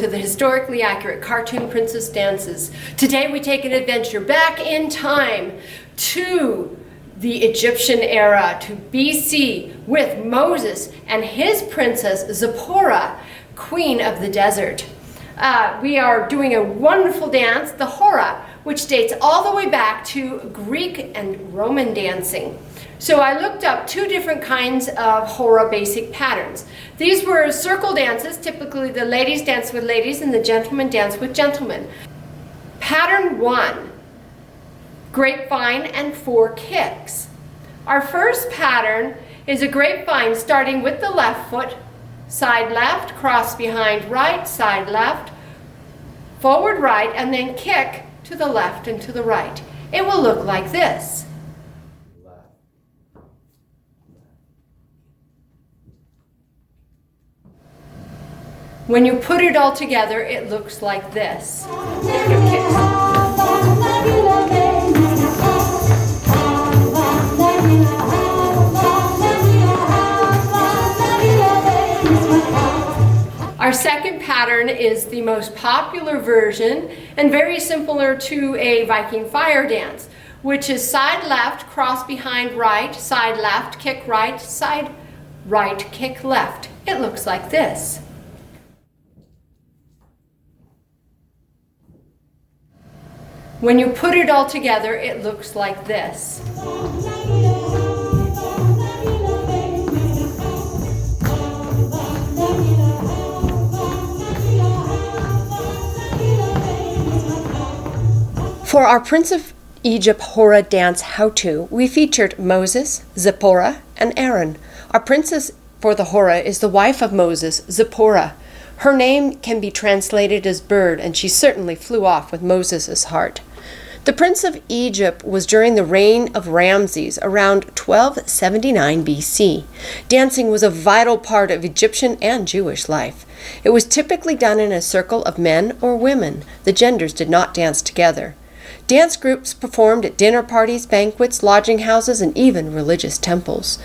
the historically accurate cartoon princess dances. Today we take an adventure back in time to the Egyptian era, to BC, with Moses and his princess Zipporah, queen of the desert. We are doing a wonderful dance, the Hora, which dates all the way back to Greek and Roman dancing. So I looked up two different kinds of Hora basic patterns. These were circle dances. Typically the ladies dance with ladies and the gentlemen dance with gentlemen. Pattern 1, grapevine and 4 kicks. Our first pattern is a grapevine starting with the left foot, side left, cross behind right, side left, forward right, and then kick to the left and to the right. It will look like this. When you put it all together, it looks like this. Our second pattern is the most popular version and very similar to a Viking fire dance, which is side left, cross behind right, side left, kick right, side right, kick left. It looks like this. When you put it all together, it looks like this. For our Prince of Egypt Hora dance how-to, we featured Moses, Zipporah, and Aaron. Our princess for the Hora is the wife of Moses, Zipporah. Her name can be translated as bird, and she certainly flew off with Moses' heart. The Prince of Egypt was during the reign of Ramses around 1279 BC. Dancing was a vital part of Egyptian and Jewish life. It was typically done in a circle of men or women. The genders did not dance together. Dance groups performed at dinner parties, banquets, lodging houses, and even religious temples.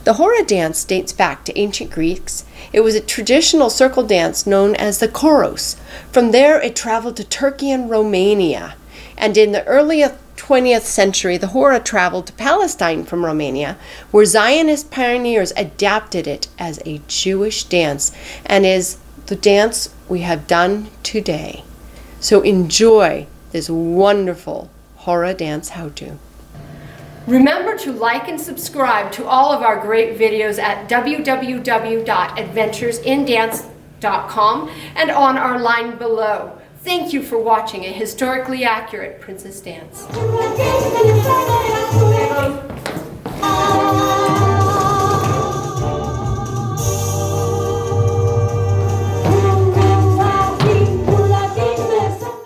The Hora dance dates back to ancient Greeks. It was a traditional circle dance known as the choros. From there, it traveled to Turkey and Romania. And in the early 20th century, the Hora traveled to Palestine from Romania, where Zionist pioneers adapted it as a Jewish dance, and is the dance we have done today. So enjoy this wonderful Hora dance how-to. Remember to like and subscribe to all of our great videos at www.adventuresindance.com and on our line below. Thank you for watching a historically accurate princess dance.